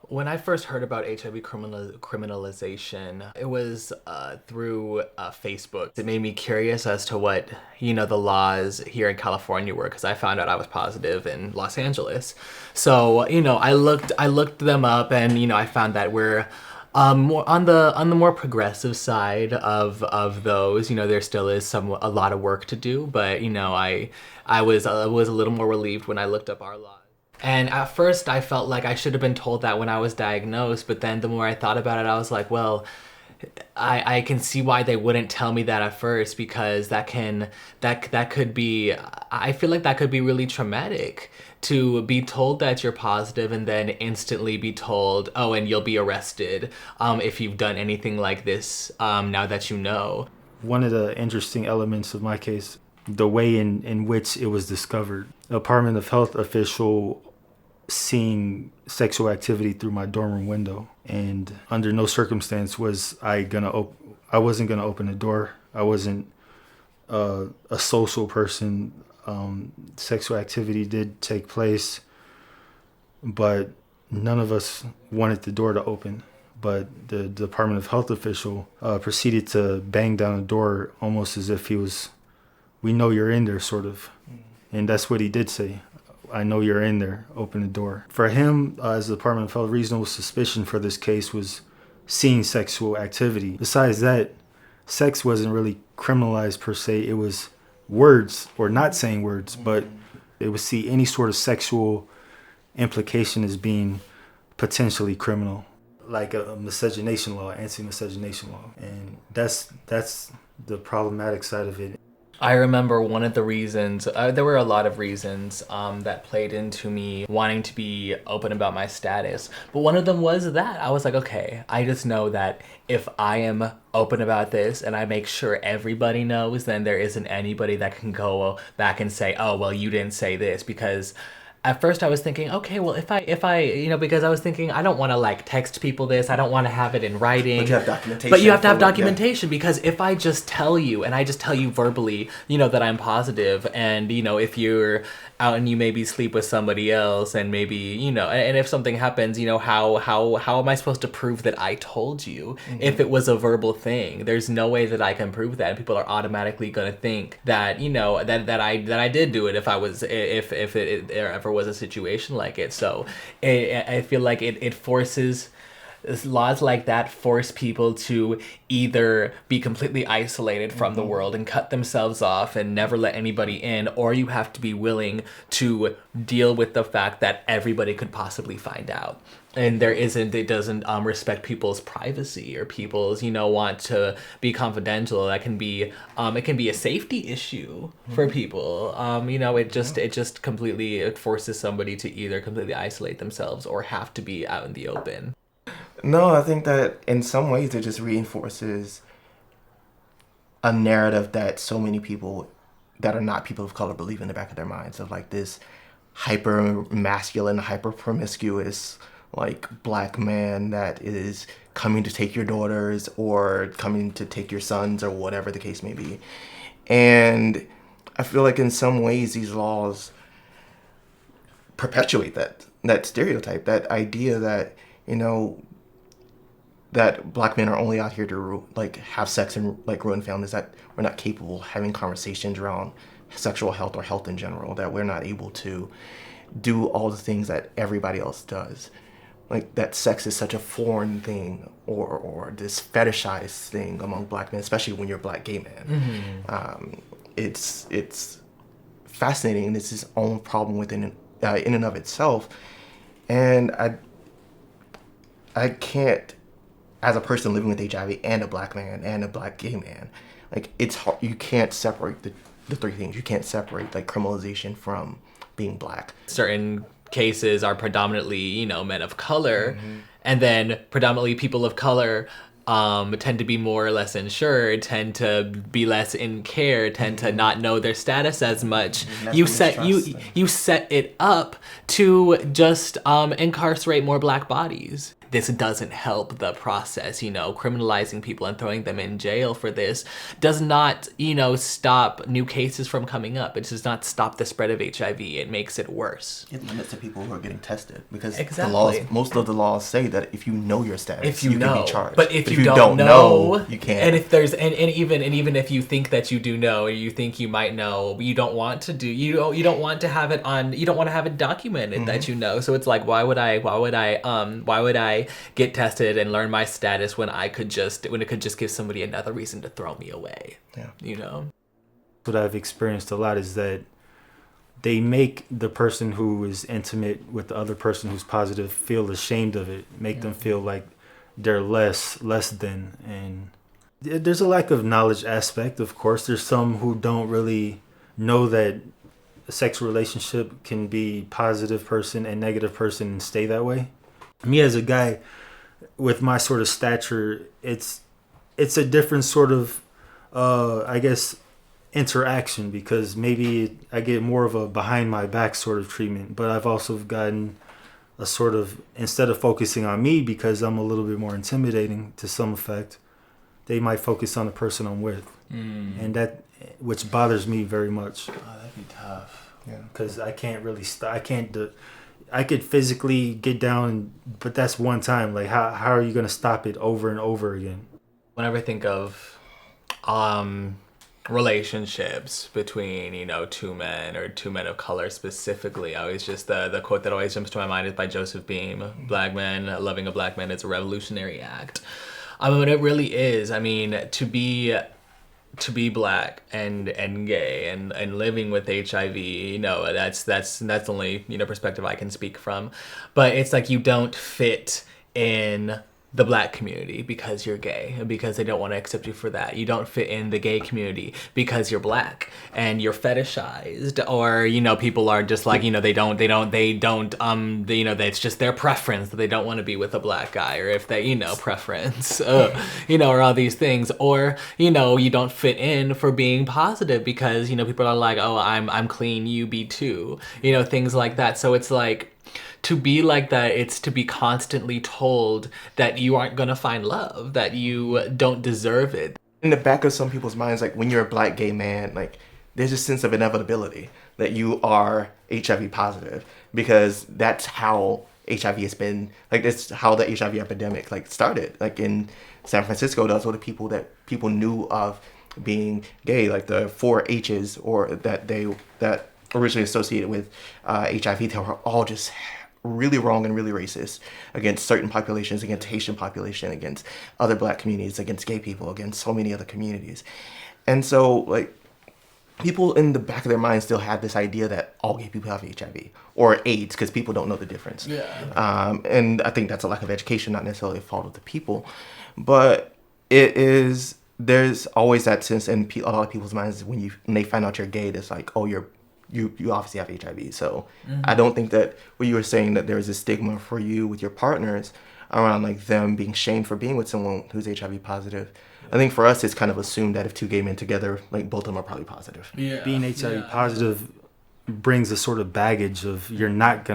When I first heard about HIV criminalization, it was through Facebook. It made me curious as to what, the laws here in California were, because I found out I was positive in Los Angeles. So, I looked them up, and, I found that we're more on the more progressive side of those. There still is a lot of work to do, but, I was a little more relieved when I looked up our laws. And at first, I felt like I should have been told that when I was diagnosed. But then the more I thought about it, I was like, well, I can see why they wouldn't tell me that at first, because that could be, I feel like that could be really traumatic, to be told that you're positive and then instantly be told, oh, and you'll be arrested if you've done anything like this now that you know. One of the interesting elements of my case, the way in which it was discovered. The Department of Health official seeing sexual activity through my dorm room window, and under no circumstance was I wasn't gonna open the door. I wasn't a social person. Sexual activity did take place, but none of us wanted the door to open. But the Department of Health official proceeded to bang down the door almost as if he was, we know you're in there, sort of. And that's what he did say. I know you're in there, open the door. For him, as the Department of Health, reasonable suspicion for this case was seeing sexual activity. Besides that, sex wasn't really criminalized per se. It was words, or not saying words, but it would see any sort of sexual implication as being potentially criminal. Like a miscegenation law, anti-miscegenation law. And that's the problematic side of it. I remember one of the reasons, there were a lot of reasons that played into me wanting to be open about my status. But one of them was that. I was like, okay, I just know that if I am open about this and I make sure everybody knows, then there isn't anybody that can go back and say, oh, well, you didn't say this. Because at first I was thinking, okay, well, if I, because I was thinking, I don't want to like text people this. I don't want to have it in writing. But you have documentation. But you have to have documentation, because if I just tell you, and I just tell you verbally, that I'm positive, and, if you're out and you maybe sleep with somebody else, and maybe, and if something happens, how am I supposed to prove that I told you if it was a verbal thing? There's no way that I can prove that. And people are automatically going to think that, that I did do it if there ever was a situation like it. So I feel like it forces, laws like that force people to either be completely isolated from the world and cut themselves off and never let anybody in, or you have to be willing to deal with the fact that everybody could possibly find out. And it doesn't respect people's privacy, or people's, want to be confidential. That can be, it can be a safety issue for people. It forces somebody to either completely isolate themselves or have to be out in the open. No, I think that in some ways it just reinforces a narrative that so many people that are not people of color believe in the back of their minds, of like this hyper masculine, hyper promiscuous, like black man that is coming to take your daughters or coming to take your sons, or whatever the case may be. And I feel like in some ways these laws perpetuate that stereotype, that idea that, that black men are only out here to like have sex and like ruin families, that we're not capable of having conversations around sexual health or health in general, that we're not able to do all the things that everybody else does. Like that sex is such a foreign thing, or this fetishized thing among black men, especially when you're a black gay man. It's fascinating, and it's its own problem within in and of itself. And I can't, as a person living with HIV and a black man and a black gay man, like it's hard, you can't separate the three things. You can't separate like criminalization from being black. Certain cases are predominantly, men of color, and then predominantly people of color tend to be more or less insured, tend to be less in care, tend to not know their status as much. You set it up to just incarcerate more black bodies. this doesn't help the process. Criminalizing people and throwing them in jail for this does not, stop new cases from coming up. It does not stop the spread of HIV. It makes it worse. It limits the people who are getting tested because Exactly. most of the laws say that if you know your status, you can know, be charged. but if you don't know, you can't. And if there's and even if you think that you do know, or you think you might know, you don't want to have it documented that you know. So it's like, why would I get tested and learn my status when it could just give somebody another reason to throw me away? Yeah. What I've experienced a lot is that they make the person who is intimate with the other person who's positive feel ashamed of it, make them feel like they're less than. And there's a lack of knowledge aspect, of course. There's some who don't really know that a sexual relationship can be positive person and negative person and stay that way. Me as a guy with my sort of stature, it's a different sort of I guess interaction, because maybe I get more of a behind my back sort of treatment, but I've also gotten a sort of, instead of focusing on me because I'm a little bit more intimidating to some effect, they might focus on the person I'm with, and that, which bothers me very much. Oh, that'd be tough. Yeah, because I can't really I could physically get down, but that's one time. Like, how are you gonna stop it over and over again? Whenever I think of relationships between two men or two men of color specifically, I always just the quote that always jumps to my mind is by Joseph Beam: "Black men loving a black man is a revolutionary act." I mean, it really is. I mean, to be black and gay and living with HIV, that's only perspective I can speak from. But it's like, you don't fit in the black community because you're gay, because they don't want to accept you for that. You don't fit in the gay community because you're black and you're fetishized, or people are just like, it's just their preference that they don't want to be with a black guy, or if they preference or all these things, or you don't fit in for being positive because people are like, oh, I'm clean, you be too, things like that. So it's like, to be like that, it's to be constantly told that you aren't going to find love, that you don't deserve it. In the back of some people's minds, like, when you're a black gay man, like, there's a sense of inevitability that you are HIV positive, because that's how HIV has been, like, that's how the HIV epidemic, like, started. Like, in San Francisco, those were the people that people knew of being gay, like the 4 H's, or that originally associated with HIV. They were all just really wrong and really racist against certain populations, against Haitian population, against other black communities, against gay people, against so many other communities. And so, like, people in the back of their mind still have this idea that all gay people have HIV or AIDS, because people don't know the difference. Yeah. And I think that's a lack of education, not necessarily a fault of the people, but there's always that sense in a lot of people's minds when they find out you're gay, it's like, oh, you obviously have HIV. So I don't think that what you were saying, that there's a stigma for you with your partners around, like, them being shamed for being with someone who's HIV positive. I think for us, it's kind of assumed that if 2 gay men together, like, both of them are probably positive. Yeah. Being HIV positive brings a sort of baggage of you're not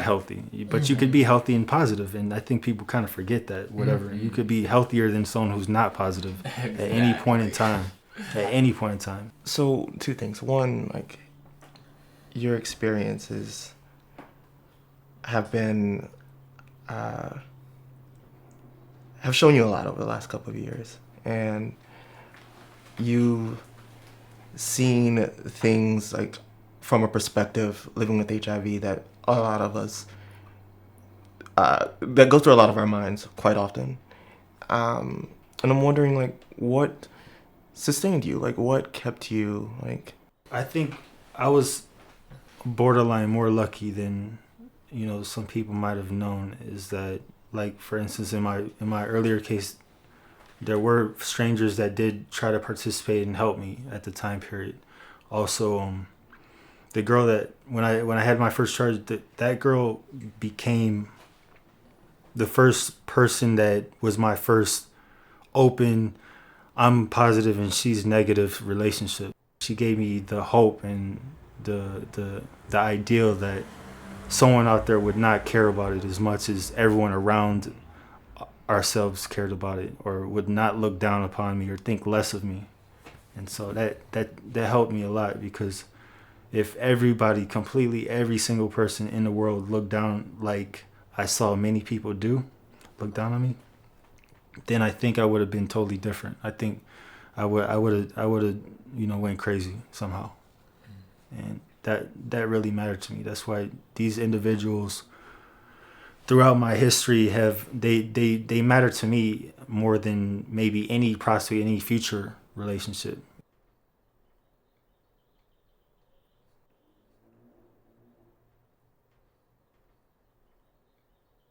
healthy, but you could be healthy and positive, and I think people kind of forget that. Whatever, you could be healthier than someone who's not positive at any point in time. So 2 things. One, like, your experiences have been have shown you a lot over the last couple of years, and you've seen things, like, from a perspective living with HIV that a lot of us that goes through a lot of our minds quite often, and I'm wondering, like, what sustained you, like, what kept you, like. I think I was borderline more lucky than some people might have known. Is that, like, for instance, in my earlier case, there were strangers that did try to participate and help me at the time period. Also, the girl that when I had my first charge, that girl became the first person that was my first open, I'm positive and she's negative relationship. She gave me the hope and the ideal that someone out there would not care about it as much as everyone around ourselves cared about it, or would not look down upon me or think less of me. And so that helped me a lot, because if everybody, completely every single person in the world looked down like I saw many people do, look down on me, then I think I would have been totally different. I think I would have went crazy somehow. And that really mattered to me. That's why these individuals throughout my history they matter to me more than maybe any future relationship.